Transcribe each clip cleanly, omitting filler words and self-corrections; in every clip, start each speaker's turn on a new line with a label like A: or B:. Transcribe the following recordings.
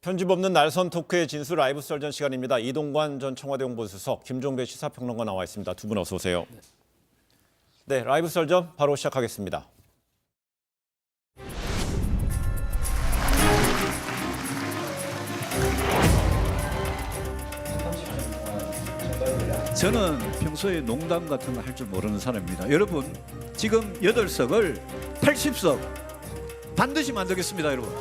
A: 편집 없는 날선 토크의 진수 라이브 썰전 시간입니다. 이동관 전 청와대 홍보수석, 김종배 시사평론가 나와 있습니다. 두 분 어서 오세요. 네, 라이브 썰전 바로 시작하겠습니다.
B: 저는 평소에 농담 같은 거 할 줄 모르는 사람입니다. 여러분, 지금 8석을 80석 반드시 만들겠습니다, 여러분.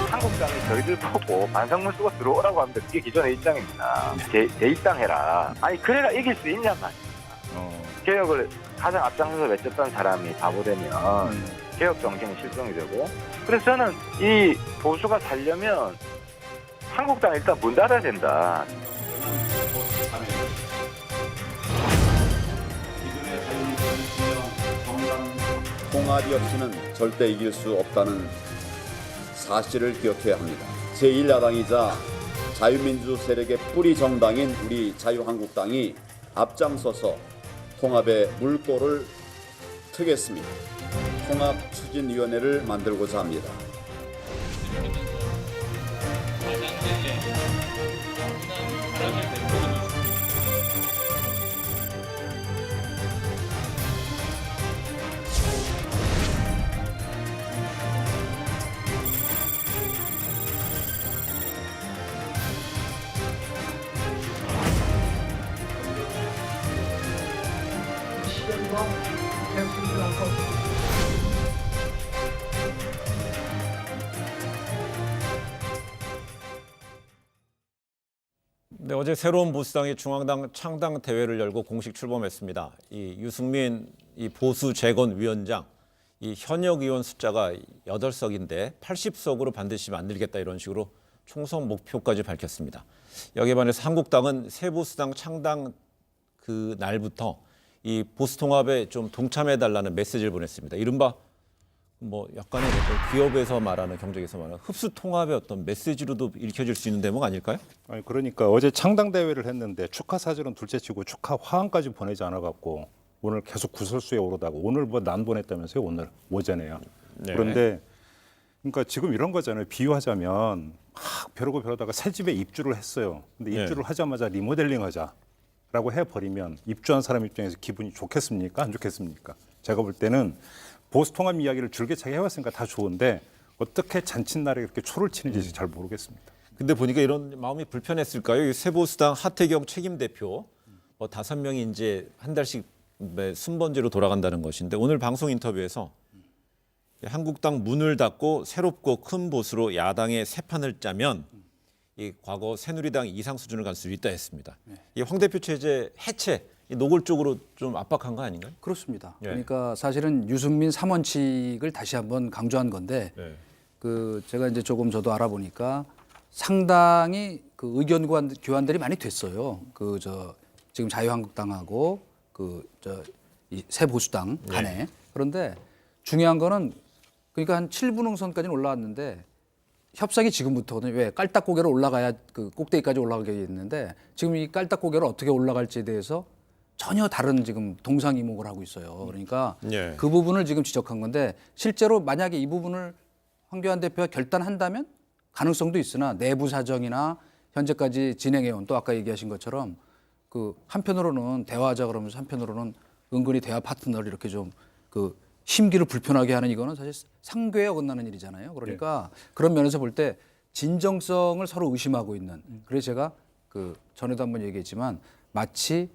C: 한국당이 저희들 보고 반성문 쓰고 들어오라고 합니다. 그게 기존의 입장입니다. 재입당해라. 아니 그래가 이길 수 있냔 말이야. 개혁을 가장 앞장서서 외쳤던 사람이 바보되면 개혁 정신이 실종이 되고, 그래서 저는 이 보수가 살려면 한국당 일단 문 닫아야 된다.
D: 통합이 없이는 절대 이길 수 없다는 사실을 기억해야 합니다. 제1야당이자 자유민주 세력의 뿌리 정당인 우리 자유한국당이 앞장서서 통합의 물꼬를 트겠습니다. 통합추진위원회를 만들고자 합니다.
A: 네, 어제 새로운 보수당이 중앙당 창당 대회를 열고 공식 출범했습니다. 이 유승민 보수 재건 위원장, 이 현역 의원 숫자가 8석인데 80석으로 반드시 만들겠다 이런 식으로 총선 목표까지 밝혔습니다. 여기에 반해서 한국당은 새 보수당 창당 그 날부터 이 보수 통합에 좀 동참해달라는 메시지를 보냈습니다. 이른바 약간의 기업에서 말하는, 경제에서 말하는 흡수 통합의 어떤 메시지로도 읽혀질 수 있는 대목 아닐까요?
E: 아니 그러니까 어제 창당 대회를 했는데 축하 사절은 둘째치고 축하 화환까지 보내지 않아 갖고 오늘 계속 구설수에 오르다가 오늘 난 보냈다면서요, 오늘 오전에요.
A: 네.
E: 그런데 그러니까 지금 이런 거잖아요. 비유하자면 막 벼르다가 새 집에 입주를 했어요. 근데 입주를 하자마자 리모델링 하자라고 해버리면 입주한 사람 입장에서 기분이 좋겠습니까? 안 좋겠습니까? 제가 볼 때는 보수 통합 이야기를 줄기차게 해왔으니까 다 좋은데 어떻게 잔칫날에 이렇게 초를 치는지 잘 모르겠습니다.
A: 근데 보니까 이런 마음이 불편했을까요? 새보수당 하태경 책임 대표 5명이 이제 한 달씩 순번제로 돌아간다는 것인데, 오늘 방송 인터뷰에서 한국당 문을 닫고 새롭고 큰 보수로 야당의 새 판을 짜면 이 과거 새누리당 이상 수준을 갈 수 있다 했습니다. 이 황 대표 체제 해체 노골적으로 좀 압박한 거 아닌가요?
F: 그렇습니다.
A: 예.
F: 그러니까 사실은 유승민 3원칙을 다시 한번 강조한 건데, 제가 이제 조금 저도 알아보니까 상당히 그 의견 교환들이 많이 됐어요. 지금 자유한국당하고 이 새 보수당 간에. 그런데 중요한 거는, 그러니까 한 7분응선까지는 올라왔는데 협상이 지금부터는 왜 깔딱고개로 올라가야 그 꼭대기까지 올라가게 있는데, 지금 이 깔딱고개로 어떻게 올라갈지에 대해서 전혀 다른 지금 동상이목을 하고 있어요. 그러니까 그 부분을 지금 지적한 건데, 실제로 만약에 이 부분을 황교안 대표가 결단한다면 가능성도 있으나 내부 사정이나 현재까지 진행해온, 또 아까 얘기하신 것처럼 그 한편으로는 대화하자 그러면서 한편으로는 은근히 대화 파트너를 이렇게 좀 그 심기를 불편하게 하는, 이거는 사실 상궤에 어긋나는 일이잖아요. 그러니까 그런 면에서 볼 때 진정성을 서로 의심하고 있는, 그래서 제가 전에도 한번 얘기했지만 마치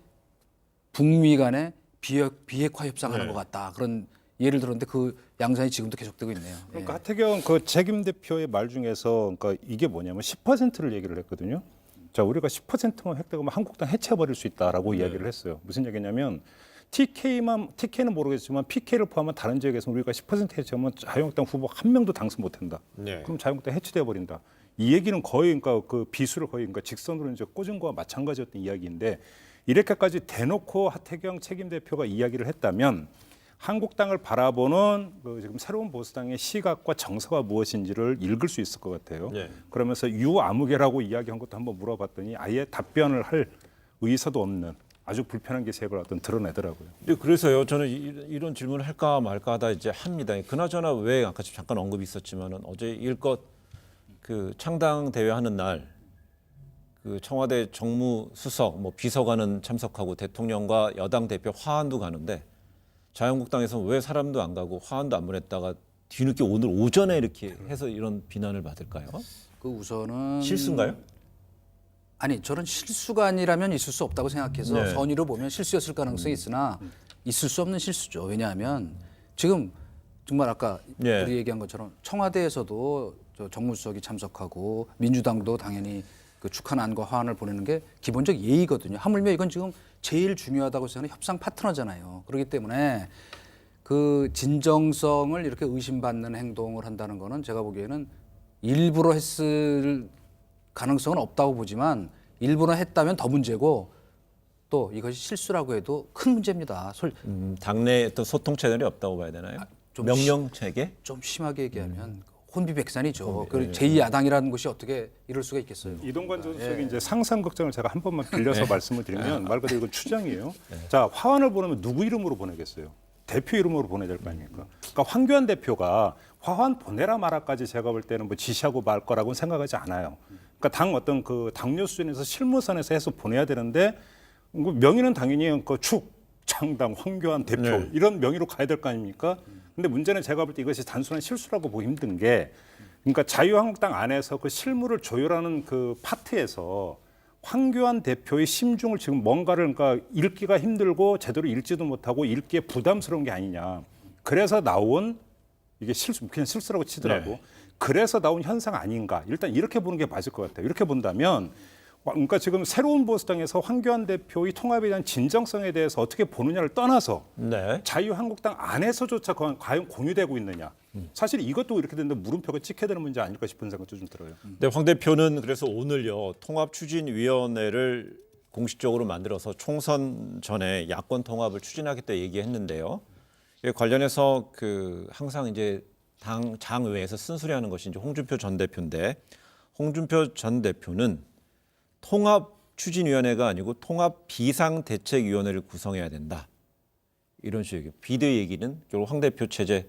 F: 북미 간의 비핵화 협상하는 것 같다, 그런 예를 들었는데 그 양상이 지금도 계속되고 있네요.
E: 그러니까 하태경 그 책임 대표의 말 중에서 그러니까 이게 뭐냐면 10%를 얘기를 했거든요. 자, 우리가 10%만 획득하면 한국당 해체해버릴 수 있다라고 이야기를 했어요. 무슨 얘기냐면 TK는 모르겠지만 PK를 포함한 다른 지역에서 우리가 10% 해체하면 자유한국당 후보 한 명도 당선 못한다. 그럼 자유한국당 해체돼 버린다. 이 얘기는 거의 그러니까 그 비수를 거의 그러니까 직선으로 이제 꽂은 거와 마찬가지였던 이야기인데, 이렇게까지 대놓고 하태경 책임 대표가 이야기를 했다면 한국당을 바라보는 지금 새로운 보수당의 시각과 정서가 무엇인지를 읽을 수 있을 것 같아요. 그러면서 유아무개라고 이야기한 것도 한번 물어봤더니 아예 답변을 할 의사도 없는 아주 불편한 기색을 어떤 드러내더라고요.
A: 근데 그래서요, 저는 이런 질문을 할까 말까 하다 이제 합니다. 그나저나 왜 아까 잠깐 언급이 있었지만은 어제 일껏 그 창당 대회 하는 날 그 청와대 정무수석 뭐 비서관은 참석하고 대통령과 여당 대표 화환도 가는데 자유한국당에서는 왜 사람도 안 가고 화환도 안 보냈다가 뒤늦게 오늘 오전에 이렇게 해서 이런 비난을 받을까요?
F: 그 우선은
A: 실수인가요?
F: 아니 저는 실수가 아니라면 있을 수 없다고 생각해서
A: 네.
F: 선의로 보면 실수였을 가능성이 있으나 있을 수 없는 실수죠. 왜냐하면 지금 정말 아까
A: 네.
F: 우리 얘기한 것처럼 청와대에서도 저 정무수석이 참석하고 민주당도 당연히 그 축하난과 화환을 보내는 게 기본적 예의거든요. 하물며 이건 지금 제일 중요하다고 생각하는 협상 파트너잖아요. 그렇기 때문에 그 진정성을 이렇게 의심받는 행동을 한다는 거는 제가 보기에는 일부러 했을 가능성은 없다고 보지만 일부러 했다면 더 문제고 또 이것이 실수라고 해도 큰 문제입니다.
A: 당내 어떤 소통 채널이 없다고 봐야 되나요?
F: 좀
A: 명령 체계?
F: 좀 심하게 얘기하면 혼비백산이죠. 그 제2야당이라는 것이 어떻게 이럴 수가 있겠어요.
E: 이동관 전수석이 이제 상상극장을 제가 한 번만 빌려서 말씀을 드리면 말 그대로 이건 추정이에요. 자, 화환을 보내면 누구 이름으로 보내겠어요? 대표 이름으로 보내야 될 거 아닙니까? 그러니까 황교안 대표가 화환 보내라 마라까지 제가 볼 때는 뭐 지시하고 말 거라고는 생각하지 않아요. 그러니까 당 어떤 그 당뇨 수준에서 실무선에서 해서 보내야 되는데 명의는 당연히 그 축, 창당, 황교안 대표 이런 명의로 가야 될 거 아닙니까? 근데 문제는 제가 볼 때 이것이 단순한 실수라고 보기 힘든 게 그러니까 자유한국당 안에서 그 실무를 조율하는 그 파트에서 황교안 대표의 심중을 지금 뭔가를 그러니까 읽기가 힘들고 제대로 읽지도 못하고 읽기에 부담스러운 게 아니냐. 그래서 나온 이게 실수, 그냥 실수라고 치더라고. 그래서 나온 현상 아닌가. 일단 이렇게 보는 게 맞을 것 같아요. 이렇게 본다면 그러니까 지금 새로운 보수당에서 황교안 대표의 통합에 대한 진정성에 대해서 어떻게 보느냐를 떠나서
A: 네.
E: 자유한국당 안에서조차 과연 공유되고 있느냐. 사실 이것도 이렇게 되는데 물음표가 찍혀야 되는 문제 아닐까 싶은 생각도 좀 들어요.
A: 네, 황 대표는 그래서 오늘요 통합추진위원회를 공식적으로 만들어서 총선 전에 야권 통합을 추진하겠다 얘기했는데요. 이에 관련해서 그 항상 이제 당 장의회에서 쓴소리하는 것이 이제 홍준표 전 대표인데 홍준표 전 대표는 통합추진위원회가 아니고 통합비상대책위원회를 구성해야 된다. 이런 식이에요. 비대 얘기는 결국 황 대표 체제를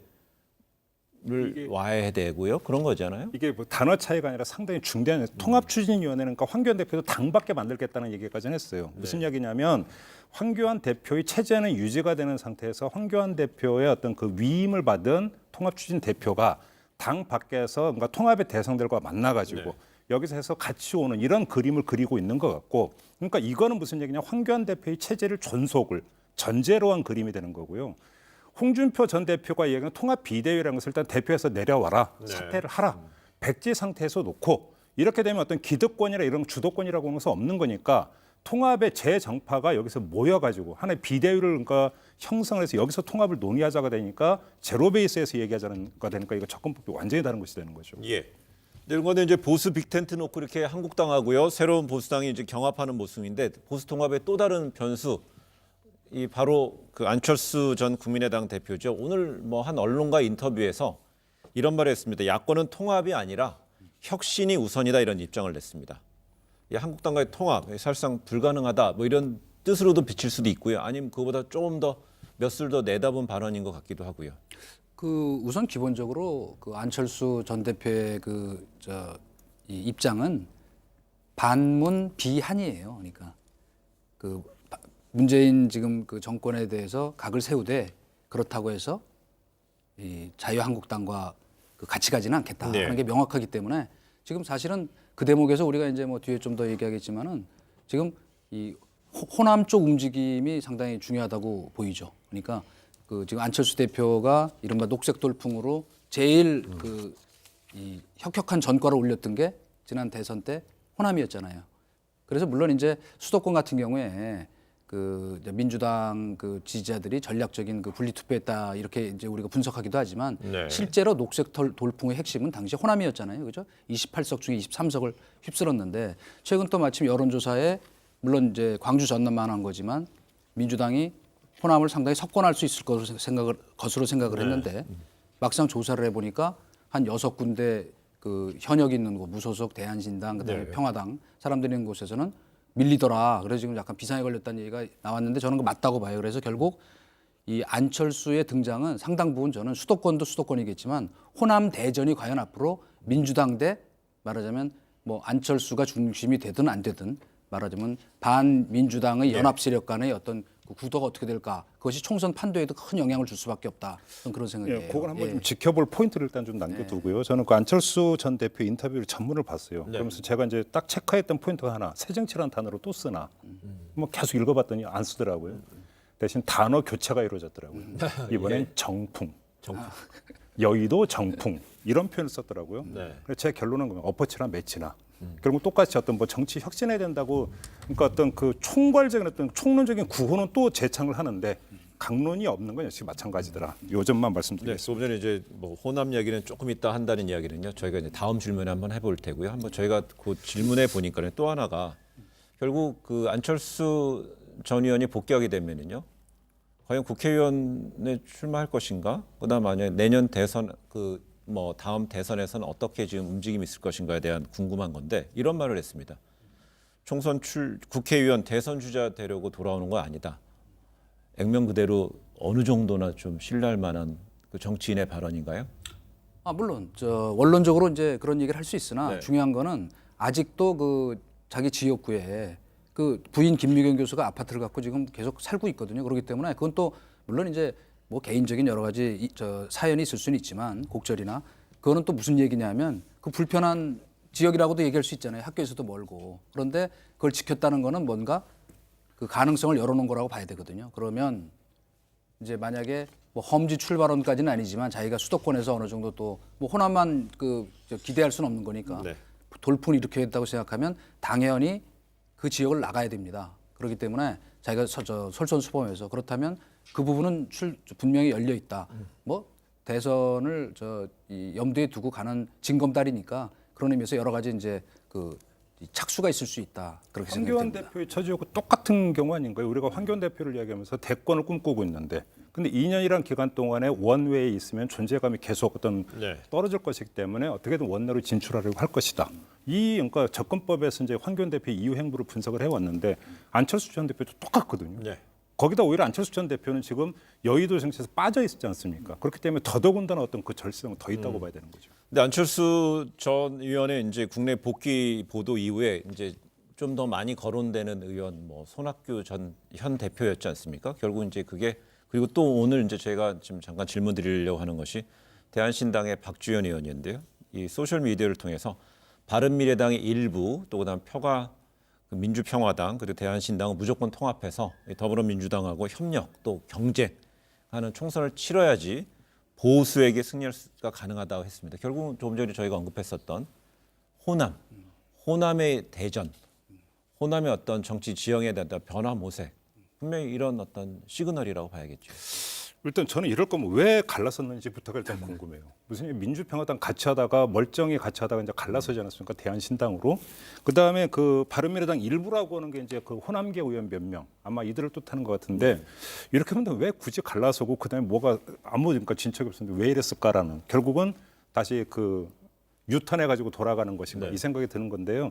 A: 와해되고요. 그런 거잖아요.
E: 이게 뭐 단어 차이가 아니라 상당히 중대한 통합추진위원회는 그러니까 황교안 대표도 당밖에 만들겠다는 얘기까지는 했어요. 무슨 이야기냐면 황교안 대표의 체제는 유지가 되는 상태에서 황교안 대표의 어떤 그 위임을 받은 통합추진 대표가 당 밖에서 뭔가 통합의 대상들과 만나가지고 여기서 해서 같이 오는 이런 그림을 그리고 있는 것 같고 그러니까 이거는 무슨 얘기냐 황교안 대표의 체제를 존속을 전제로 한 그림이 되는 거고요. 홍준표 전 대표가 얘기하는 통합 비대위라는 것을 일단 대표에서 내려와라. 사퇴를 하라. 백지 상태에서 놓고 이렇게 되면 어떤 기득권이나 이런 주도권이라고 하는 것은 없는 거니까 통합의 재정파가 여기서 모여가지고 하나의 비대위를 그러니까 형성을 해서 여기서 통합을 논의하자가 되니까 제로 베이스에서 얘기하자는 거 되니까 이거 접근법이 완전히 다른 것이 되는 거죠.
A: 예. 이런 거는 이제 보수 빅텐트 놓고 이렇게 한국당하고요 새로운 보수당이 이제 경합하는 모습인데 보수 통합의 또 다른 변수 이 바로 그 안철수 전 국민의당 대표죠. 오늘 뭐 한 언론과 인터뷰에서 이런 말을 했습니다. 야권은 통합이 아니라 혁신이 우선이다 이런 입장을 냈습니다. 이 한국당과의 통합 사실상 불가능하다 뭐 이런 뜻으로도 비칠 수도 있고요. 아니면 그거보다 조금 더 몇 술 더 내다본 발언인 것 같기도 하고요.
F: 그 우선 기본적으로 그 안철수 전 대표의 이 입장은 반문 비한이에요. 그러니까 그 문재인 지금 그 정권에 대해서 각을 세우되 그렇다고 해서 이 자유한국당과 그 같이 가지는 않겠다 하는 게 명확하기 때문에 지금 사실은 그 대목에서 우리가 이제 뭐 뒤에 좀 더 얘기하겠지만은 지금 이 호남 쪽 움직임이 상당히 중요하다고 보이죠. 그러니까 그 지금 안철수 대표가 이른바 녹색 돌풍으로 제일 그 이 혁혁한 전과를 올렸던 게 지난 대선 때 호남이었잖아요. 그래서 물론 이제 수도권 같은 경우에 그 민주당 그 지지자들이 전략적인 그 분리 투표했다 이렇게 이제 우리가 분석하기도 하지만 실제로 녹색 돌풍의 핵심은 당시 호남이었잖아요. 그죠? 28석 중에 23석을 휩쓸었는데 최근 또 마침 여론조사에 물론 이제 광주 전남만 한 거지만 민주당이 호남을 상당히 석권할 수 있을 것으로 생각을 했는데 막상 조사를 해보니까 한 6군데 그 현역 있는 곳 무소속 대한신당 그다음에 평화당 사람들이 있는 곳에서는 밀리더라. 그래서 지금 약간 비상에 걸렸다는 얘기가 나왔는데 저는 그 맞다고 봐요. 그래서 결국 이 안철수의 등장은 상당 부분 저는 수도권도 수도권이겠지만 호남 대전이 과연 앞으로 민주당 대 말하자면 뭐 안철수가 중심이 되든 안 되든 말하자면 반민주당의 연합 세력 간의 어떤 그 구도가 어떻게 될까? 그것이 총선 판도에도 큰 영향을 줄 수밖에 없다. 저는 그런 생각이에요.
E: 예, 그걸 한번 좀 지켜볼 포인트를 일단 좀 남겨두고요. 저는 그 안철수 전 대표 인터뷰를 전문을 봤어요. 그러면서 제가 이제 딱 체크했던 포인트가 하나, 새정치라는 단어로 또 쓰나? 뭐 계속 읽어봤더니 안 쓰더라고요. 대신 단어 교체가 이루어졌더라고요. 이번엔 정풍, 여의도 정풍 이런 표현을 썼더라고요. 그래서 제 결론은 그냥 엎어치나 매치나. 결국 똑같이 어떤 뭐 정치 혁신해야 된다고 그러니까 어떤 그 총괄적인 어떤 총론적인 구호는 또 재창을 하는데 강론이 없는 건 역시 마찬가지더라. 요 점만
A: 네,
E: 말씀드리겠습니다.
A: 조금 전에 이제 뭐 호남 얘기는 조금 이따 한다는 이야기는요. 저희가 이제 다음 질문에 한번 해볼 테고요. 한번 저희가 그 질문에 보니까 또 하나가 결국 그 안철수 전 의원이 복귀하게 되면은요. 과연 국회의원에 출마할 것인가? 그다음 만약에 내년 대선 그 뭐 다음 대선에서는 어떻게 지금 움직임이 있을 것인가에 대한 궁금한 건데 이런 말을 했습니다. 총선 국회의원 대선 주자 되려고 돌아오는 거 아니다. 액면 그대로 어느 정도나 좀 신뢰할 만한 그 정치인의 발언인가요?
F: 물론 저 원론적으로 이제 그런 얘기를 할 수 있으나
A: 네.
F: 중요한 거는 아직도 그 자기 지역구에 그 부인 김미경 교수가 아파트를 갖고 지금 계속 살고 있거든요. 그렇기 때문에 그건 또 물론 이제 뭐 개인적인 여러 가지 사연이 있을 수는 있지만 곡절이나 그거는 또 무슨 얘기냐면 그 불편한 지역이라고도 얘기할 수 있잖아요. 학교에서도 멀고. 그런데 그걸 지켰다는 거는 뭔가 그 가능성을 열어놓은 거라고 봐야 되거든요. 그러면 이제 만약에 뭐 험지 출발원까지는 아니지만 자기가 수도권에서 어느 정도 또 뭐 호남만 기대할 수는 없는 거니까
A: 네.
F: 돌풍을 일으켜야겠다고 생각하면 당연히 그 지역을 나가야 됩니다. 그렇기 때문에 자기가 솔선수범해서 그렇다면 그 부분은 분명히 열려 있다. 뭐 대선을 이 염두에 두고 가는 징검다리니까 그런 의미에서 여러 가지 이제 그 착수가 있을 수 있다. 그렇게
E: 황교안
F: 생각됩니다.
E: 대표의 처지하고 똑같은 경우 아닌가요? 우리가 황교안 대표를 이야기하면서 대권을 꿈꾸고 있는데 근데 2년이란 기간 동안에 원외에 있으면 존재감이 계속 어떤
A: 네.
E: 떨어질 것이기 때문에 어떻게든 원내로 진출하려고 할 것이다. 이 그러니까 접근법에서 이제 황교안 대표의 이후 행보를 분석을 해왔는데 안철수 전 대표도 똑같거든요.
A: 네.
E: 거기다 오히려 안철수 전 대표는 지금 여의도 정치에서 빠져 있지 않습니까? 그렇기 때문에 더더군다나 어떤 그 절실성은 더 있다고 봐야 되는 거죠.
A: 근데 안철수 전 의원의 이제 국내 복귀 보도 이후에 이제 좀 더 많이 거론되는 의원 뭐 손학규 전 현 대표였지 않습니까? 결국 이제 그게 그리고 또 오늘 이제 제가 지금 잠깐 질문 드리려고 하는 것이 대한신당의 박주현 의원인데요. 이 소셜 미디어를 통해서 바른미래당의 일부 또 그다음 표가 민주평화당 그리고 대한신당은 무조건 통합해서 더불어민주당하고 협력 또 경쟁하는 총선을 치러야지 보수에게 승리할 수가 가능하다고 했습니다. 결국은 조금 전에 저희가 언급했었던 호남의 대전, 호남의 어떤 정치 지형에 대한 변화 모색 분명히 이런 어떤 시그널이라고 봐야겠죠.
E: 일단 저는 이럴 거면 왜 갈라섰는지부터가 일단 궁금해요. 무슨 민주평화당 같이 하다가 멀쩡히 같이 하다가 이제 갈라서지 않았습니까? 대한신당으로. 그다음에 그 바른미래당 일부라고 하는 게 이제 그 호남계 의원 몇 명 아마 이들을 뜻하는 것 같은데 이렇게 하면 왜 굳이 갈라서고 그다음에 뭐가 아무 그러니까 진척이 없었는데 왜 이랬을까라는 결국은 다시 그 유턴해 가지고 돌아가는 것인가 이 생각이 드는 건데요.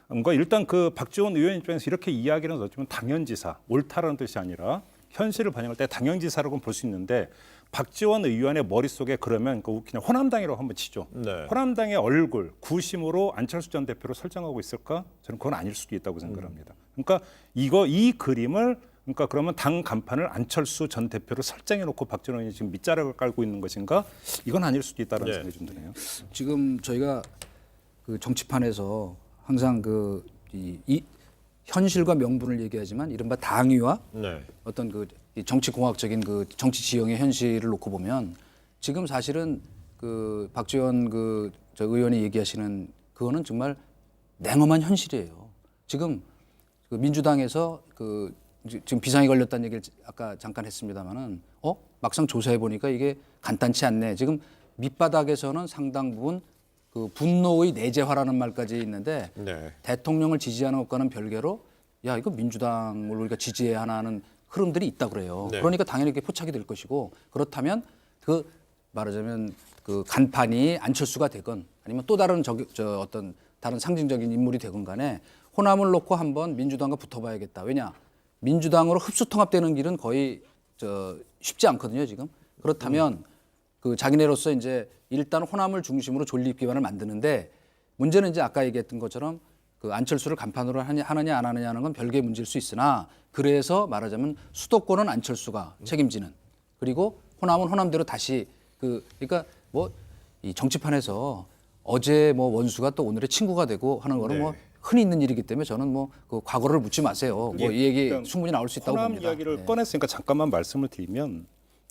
E: 그러니까 일단 그 박지원 의원 입장에서 이렇게 이야기는 어쩌면 당연지사 옳다라는 뜻이 아니라 현실을 반영할 때 당연지사라고 볼 수 있는데 박지원 의원의 머릿속에 그러면 그냥 호남당이라고 한번 치죠.
A: 네.
E: 호남당의 얼굴, 구심으로 안철수 전 대표를 설정하고 있을까? 저는 그건 아닐 수도 있다고 생각합니다. 그러니까 이 그림을 그러니까 그러면 당 간판을 안철수 전 대표를 설정해 놓고 박지원 의원이 지금 밑자락을 깔고 있는 것인가? 이건 아닐 수도 있다는
A: 네.
E: 생각이 좀 드네요.
F: 지금 저희가 그 정치판에서 항상 이 현실과 명분을 얘기하지만 이른바 당위와
A: 네.
F: 어떤 그 정치 공학적인 그 정치 지형의 현실을 놓고 보면 지금 사실은 그 박지원 저 의원이 얘기하시는 그거는 정말 냉엄한 현실이에요. 지금 그 민주당에서 지금 비상이 걸렸다는 얘기를 아까 잠깐 했습니다마는 막상 조사해 보니까 이게 간단치 않네. 지금 밑바닥에서는 상당 부분 그 분노의 내재화라는 말까지 있는데
A: 네.
F: 대통령을 지지하는 것과는 별개로 야 이거 민주당을 우리가 지지해야 하는 흐름들이 있다 그래요.
A: 네.
F: 그러니까 당연히 이렇게 포착이 될 것이고 그렇다면 그 말하자면 그 간판이 안철수가 되건 아니면 또 다른 어떤 다른 상징적인 인물이 되건 간에 호남을 놓고 한번 민주당과 붙어봐야겠다. 왜냐? 민주당으로 흡수 통합되는 길은 거의 쉽지 않거든요, 지금. 그렇다면 그 자기네로서 이제 일단 호남을 중심으로 존립 기반을 만드는데 문제는 이제 아까 얘기했던 것처럼 그 안철수를 간판으로 하느냐 안 하느냐는 건 별개의 문제일 수 있으나 그래서 말하자면 수도권은 안철수가 책임지는 그리고 호남은 호남대로 다시 그러니까 뭐 이 정치판에서 어제 뭐 원수가 또 오늘의 친구가 되고 하는 거는 뭐 흔히 있는 일이기 때문에 저는 뭐 그 과거를 묻지 마세요. 뭐 이 얘기 충분히 나올 수 있다고
E: 호남
F: 봅니다.
E: 이야기를 꺼냈으니까 잠깐만 말씀을 드리면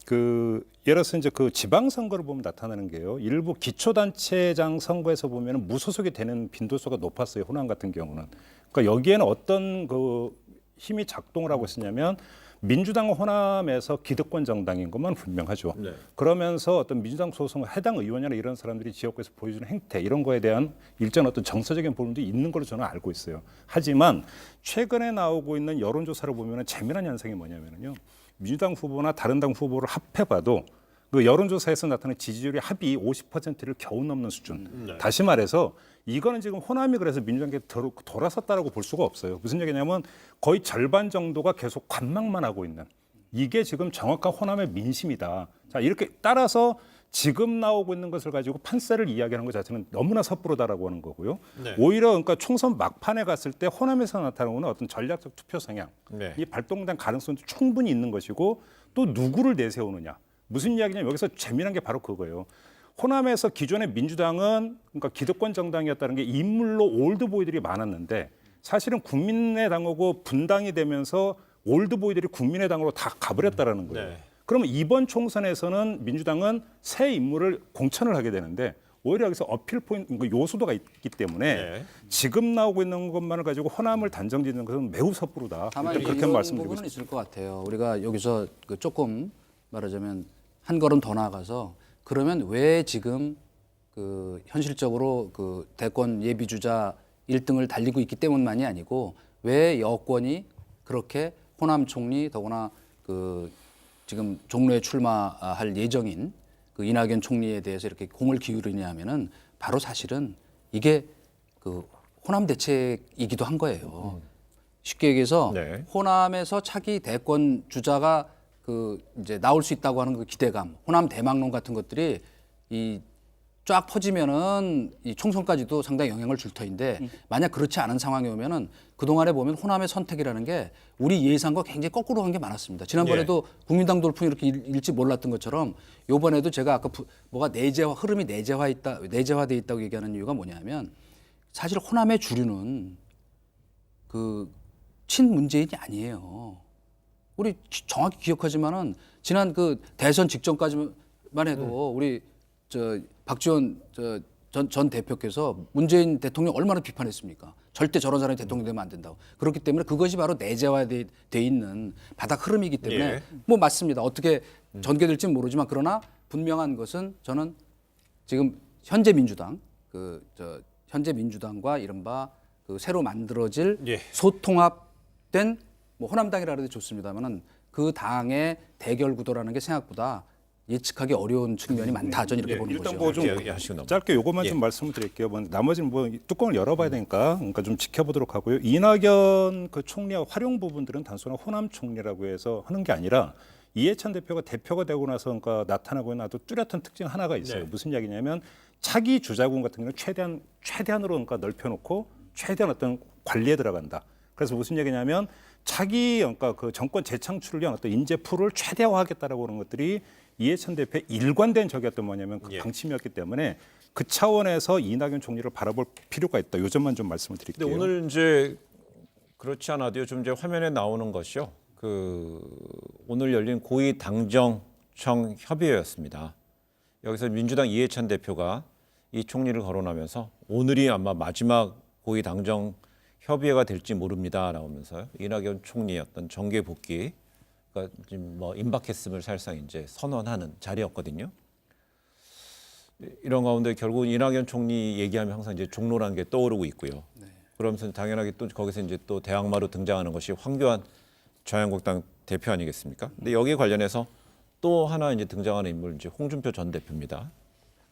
E: 예를 들어서 이제 그 지방선거를 보면 나타나는 게요. 일부 기초단체장 선거에서 보면 무소속이 되는 빈도수가 높았어요. 호남 같은 경우는. 그러니까 여기에는 어떤 그 힘이 작동을 하고 있었냐면 민주당 호남에서 기득권 정당인 것만 분명하죠.
A: 네.
E: 그러면서 어떤 민주당 소속 해당 의원이나 이런 사람들이 지역구에서 보여주는 행태 이런 거에 대한 일정 어떤 정서적인 부분도 있는 걸로 저는 알고 있어요. 하지만 최근에 나오고 있는 여론조사를 보면 재미난 현상이 뭐냐면요. 민주당 후보나 다른 당 후보를 합해봐도 그 여론조사에서 나타나는 지지율의 합이 50%를 겨우 넘는 수준. 다시 말해서 이거는 지금 호남이 그래서 민주당에 돌아섰다라고 볼 수가 없어요. 무슨 얘기냐면 거의 절반 정도가 계속 관망만 하고 있는 이게 지금 정확한 호남의 민심이다. 자 이렇게 따라서 지금 나오고 있는 것을 가지고 판세를 이야기하는 것 자체는 너무나 섣부르다라고 하는 거고요.
A: 네.
E: 오히려 그러니까 총선 막판에 갔을 때 호남에서 나타나는 어떤 전략적 투표 성향,
A: 네.
E: 이 발동된 가능성도 충분히 있는 것이고 또 누구를 내세우느냐. 무슨 이야기냐면 여기서 재미난 게 바로 그거예요. 호남에서 기존의 민주당은 그러니까 기득권 정당이었다는 게 인물로 올드보이들이 많았는데 사실은 국민의당하고 분당이 되면서 올드보이들이 국민의당으로 다 가버렸다라는 거예요.
A: 네.
E: 그러면 이번 총선에서는 민주당은 새 인물을 공천을 하게 되는데 오히려 여기서 어필 포인트 요소도가 있기 때문에
A: 네.
E: 지금 나오고 있는 것만을 가지고 호남을 단정짓는 것은 매우 섣부르다.
F: 다만
E: 그렇게
F: 이런
E: 말씀드리고
F: 부분은
E: 있습니다.
F: 있을 것 같아요. 우리가 여기서 그 조금 말하자면 한 걸음 더 나아가서 그러면 왜 지금 그 현실적으로 그 대권 예비주자 1등을 달리고 있기 때문만이 아니고 왜 여권이 그렇게 호남 총리 더구나 그 지금 종로에 출마할 예정인 그 이낙연 총리에 대해서 이렇게 공을 기울이냐 하면은 바로 사실은 이게 그 호남 대책이기도 한 거예요. 쉽게 얘기해서
A: 네.
F: 호남에서 차기 대권 주자가 그 이제 나올 수 있다고 하는 그 기대감, 호남 대망론 같은 것들이 이 쫙 퍼지면은 이 총선까지도 상당히 영향을 줄 터인데 만약 그렇지 않은 상황이 오면은 그 동안에 보면 호남의 선택이라는 게 우리 예상과 굉장히 거꾸로 한 게 많았습니다. 지난번에도 국민당 돌풍이 이렇게 일지 몰랐던 것처럼 이번에도 제가 아까 뭐가 흐름이 내재화돼 있다고 얘기하는 이유가 뭐냐면 사실 호남의 주류는 그 친문재인이 아니에요. 우리 정확히 기억하지만은 지난 그 대선 직전까지만 해도 우리 박지원 전 대표께서 문재인 대통령 얼마나 비판했습니까? 절대 저런 사람이 대통령 되면 안 된다고. 그렇기 때문에 그것이 바로 내재화돼 있는 바닥 흐름이기 때문에
A: 예.
F: 뭐 맞습니다. 어떻게 전개될지는 모르지만 그러나 분명한 것은 저는 지금 현재 민주당 현재 민주당과 이른바 그 새로 만들어질
A: 예.
F: 소통합된 뭐 호남당이라 해도 좋습니다만은 그 당의 대결 구도라는 게 생각보다 예측하기 어려운 측면이 많다. 저는 이렇게 보는
E: 일단
F: 거죠.
E: 뭐 좀
A: 하시고 넘어가요.
E: 짧게 요것만
A: 예.
E: 좀 말씀을 드릴게요. 뭐 나머지는 뭐 뚜껑을 열어봐야 되니까 그러니까 좀 지켜보도록 하고요. 이낙연 그 총리의 활용 부분들은 단순한 호남 총리라고 해서 하는 게 아니라 이해찬 대표가 되고 나서 그러니까 나타나고 있는 아주 뚜렷한 특징 하나가 있어요.
A: 네.
E: 무슨 이야기냐면 차기 주자군 같은 경우는 최대한으로 그러니까 넓혀놓고 최대한 어떤 관리에 들어간다. 그래서 무슨 얘기냐면 차기 그러니까 그 정권 재창출을 위한 어떤 인재 풀을 최대화하겠다라고 하는 것들이 이해찬 대표의 일관된 적이었던 뭐냐면 그
A: 예.
E: 방침이었기 때문에 그 차원에서 이낙연 총리를 바라볼 필요가 있다. 요 점만 좀 말씀을 드릴게요.
A: 근데 오늘 이제 그렇지 않아도요. 좀 이제 화면에 나오는 것이요. 오늘 열린 고위 당정청 협의회였습니다. 여기서 민주당 이해찬 대표가 이 총리를 거론하면서 오늘이 아마 마지막 고위 당정 협의회가 될지 모릅니다. 라면서요. 이낙연 총리의 어떤 정계 복귀 그러니까 지금 뭐 임박했음을 사실상 이제 선언하는 자리였거든요. 이런 가운데 결국은 이낙연 총리 얘기하면 항상 이제 종로라는 게 떠오르고 있고요. 그러면서 당연하게 또 거기서 이제 또 대항마로 등장하는 것이 황교안 자유한국당 대표 아니겠습니까? 근데 여기에 관련해서 또 하나 이제 등장하는 인물 이제 홍준표 전 대표입니다.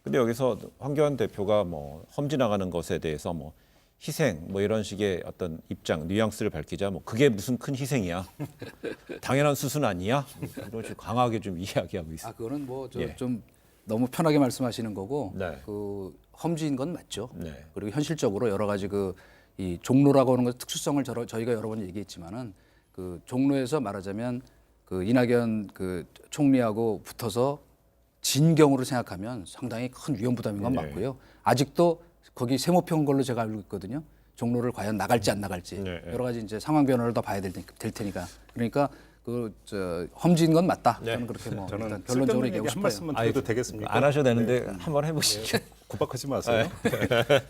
A: 근데 여기서 황교안 대표가 뭐 험지 나가는 것에 대해서 뭐 희생 뭐 이런 식의 어떤 입장 뉘앙스를 밝히자 뭐 그게 무슨 큰 희생이야 당연한 수순 아니야 이런 식으로 강하게 좀 이야기하고 있습니다.
F: 아 그거는 뭐 좀
A: 예.
F: 너무 편하게 말씀하시는 거고
A: 네.
F: 그 험지인 건 맞죠.
A: 네.
F: 그리고 현실적으로 여러 가지 그 이 종로라고 하는 것 특수성을 저희가 여러 번 얘기했지만은 그 종로에서 말하자면 그 이낙연 그 총리하고 붙어서 진경으로 생각하면 상당히 큰 위험 부담인 건
A: 네.
F: 맞고요. 아직도 거기 세모평 걸로 제가 알고 있거든요. 종로를 과연 나갈지 안 나갈지
A: 네.
F: 여러 가지 이제 상황 변화를 더 봐야 될 테니까 그러니까 그 저 험지인 건 맞다.
A: 네.
F: 저는 그렇게 뭐
E: 저는
F: 일단 결론적으로
E: 쓸데없는
F: 얘기하고
E: 얘기 한
F: 싶어요.
E: 말씀만 드려도 되겠습니까?
A: 안 하셔도 되는데 한번 해보시죠.
E: 구박하지 마세요.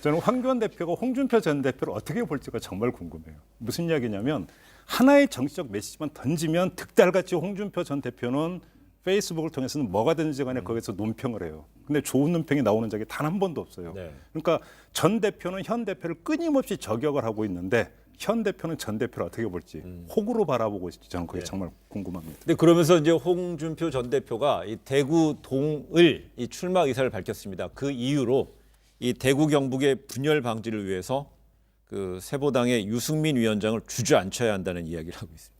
E: 저는 황교안 대표가 홍준표 전 대표를 어떻게 볼지가 정말 궁금해요. 무슨 이야기냐면 하나의 정치적 메시지만 던지면 득달같이 홍준표 전 대표는 페이스북을 통해서는 뭐가 되는지 간에 거기서 논평을 해요. 근데 좋은 논평이 나오는 적이 단 한 번도 없어요.
A: 네.
E: 그러니까 전 대표는 현 대표를 끊임없이 저격을 하고 있는데 현 대표는 전 대표를 어떻게 볼지 호구로 바라보고 있을지 저는 그게 정말 궁금합니다.
A: 근데 그러면서 이제 홍준표 전 대표가 이 대구 동을 이 출마 의사를 밝혔습니다. 그 이유로 이 대구 경북의 분열 방지를 위해서 그 세보당의 유승민 위원장을 주저앉혀야 한다는 이야기를 하고 있습니다.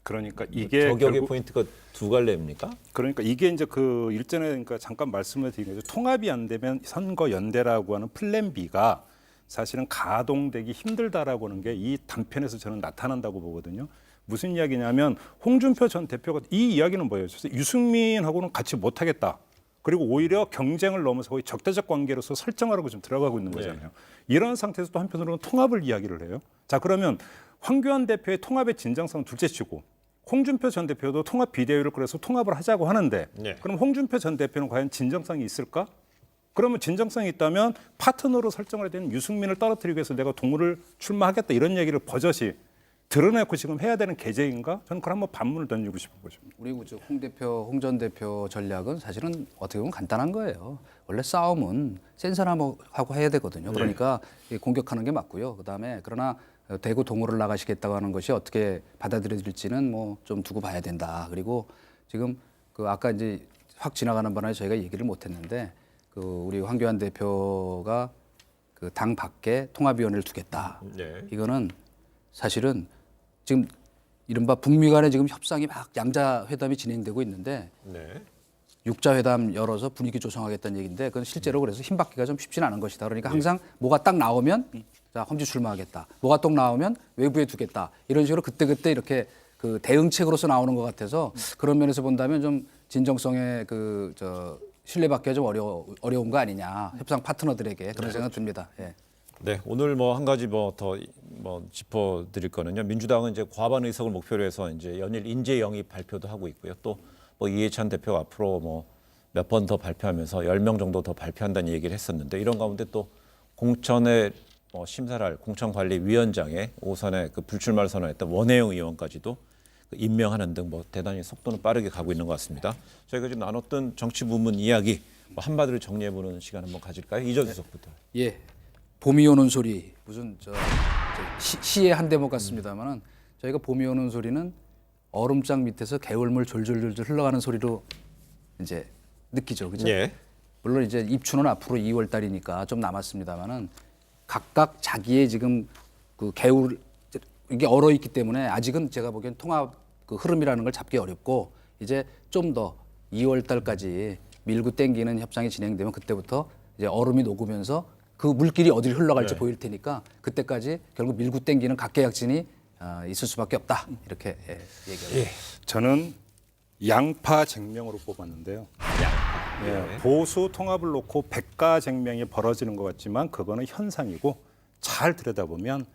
E: 그러니까 이게
A: 저격의
E: 결국
A: 포인트가 두 갈래입니까?
E: 그러니까 이게 이제 그 일전에 그러니까 잠깐 말씀을 드린 거죠. 통합이 안 되면 선거 연대라고 하는 플랜 B가 사실은 가동되기 힘들다라고 하는 게 이 단편에서 저는 나타난다고 보거든요. 무슨 이야기냐면 홍준표 전 대표가 이 이야기는 뭐예요? 유승민하고는 같이 못하겠다. 그리고 오히려 경쟁을 넘어서 거의 적대적 관계로서 설정하라고 좀 들어가고 있는 거잖아요. 이런 상태에서 또 한편으로는 통합을 이야기를 해요. 자 그러면 황교안 대표의 통합의 진정성은 둘째치고 홍준표 전 대표도 통합 비대위를 꾸려서 통합을 하자고 하는데
A: 네.
E: 그럼 홍준표 전 대표는 과연 진정성이 있을까? 그러면 진정성이 있다면 파트너로 설정을 된 유승민을 떨어뜨리기 위해서 내가 동물을 출마하겠다 이런 얘기를 버젓이 드러내고 지금 해야 되는 계제인가? 저는 그걸 한번 반문을 던지고 싶은 거죠.
F: 우리 홍 전 대표 전략은 사실은 어떻게 보면 간단한 거예요. 원래 싸움은 센 사람하고 해야 되거든요. 그러니까 공격하는 게 맞고요. 그다음에 그러나 대구 동호를 나가시겠다고 하는 것이 어떻게 받아들여질지는 뭐 좀 두고 봐야 된다. 그리고 지금 그 아까 이제 확 지나가는 바람에 저희가 얘기를 못했는데 그 우리 황교안 대표가 그 당 밖에 통합위원회를 두겠다.
A: 네.
F: 이거는 사실은 지금 이른바 북미 간에 지금 협상이 막 양자 회담이 진행되고 있는데
A: 네.
F: 육자 회담 열어서 분위기 조성하겠다는 얘기인데 그건 실제로 그래서 힘받기가 좀 쉽지는 않은 것이다. 그러니까 항상 뭐가 딱 나오면 자 험지 출마하겠다. 뭐가 딱 나오면 외부에 두겠다. 이런 식으로 그때그때 이렇게 그 대응책으로서 나오는 것 같아서 그런 면에서 본다면 좀 진정성의 그 저 신뢰받기가 좀 어려운 거 아니냐 협상 파트너들에게 그런 생각 듭니다. 예.
A: 네, 오늘 뭐 한 가지 뭐 더 뭐 짚어드릴 거는요. 민주당은 이제 과반 의석을 목표로 해서 이제 연일 인재 영입 발표도 하고 있고요. 또 뭐 이해찬 대표가 앞으로 뭐 몇 번 더 발표하면서 10명 정도 더 발표한다는 얘기를 했었는데 이런 가운데 또 공천에 심사를 할 공천관리위원장에 오선에 그 불출마를 선언했던 원혜영 의원까지도 임명하는 등 뭐 대단히 속도는 빠르게 가고 있는 것 같습니다. 저희가 지금 나눴던 정치 부문 이야기 뭐 한마디로 정리해보는 시간 한번 가질까요? 이전수 석부터.
F: 예. 봄이 오는 소리 무슨 시의 한 대목 같습니다만은 저희가 봄이 오는 소리는 얼음장 밑에서 개울물 졸졸졸 흘러가는 소리로 이제 느끼죠, 그죠?
A: 예.
F: 물론 이제 입추는 앞으로 2월 달이니까 좀 남았습니다만은 각각 자기의 지금 그 개울 이게 얼어 있기 때문에 아직은 제가 보기엔 통합 그 흐름이라는 걸 잡기 어렵고 이제 좀 더 2월 달까지 밀고 땡기는 협상이 진행되면 그때부터 이제 얼음이 녹으면서 그 물길이 어디를 흘러갈지 보일 테니까 그때까지 결국 밀고 땡기는 각계약진이 있을 수밖에 없다 이렇게 얘기합니다.
E: 저는 양파쟁명으로 뽑았는데요. 예, 보수 통합을 놓고 백가쟁명이 벌어지는 것 같지만 그거는 현상이고 잘 들여다보면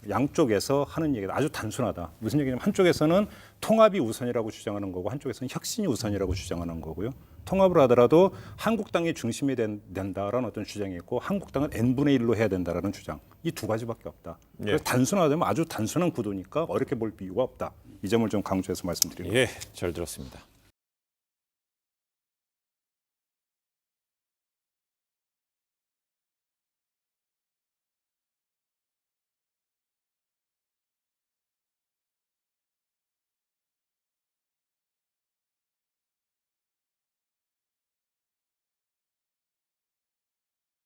E: 양쪽에서 하는 얘기가 아주 단순하다. 무슨 얘기냐면 한쪽에서는 통합이 우선이라고 주장하는 거고 한쪽에서는 혁신이 우선이라고 주장하는 거고요. 통합을 하더라도 한국당이 중심이 된다라는 어떤 주장이 있고 한국당은 n분의 1로 해야 된다라는 주장. 이 두 가지밖에 없다. 그래서 단순하다면 아주 단순한 구도니까 어렵게 볼 이유가 없다. 이 점을 좀 강조해서 말씀드립니다.
A: 예, 잘 들었습니다.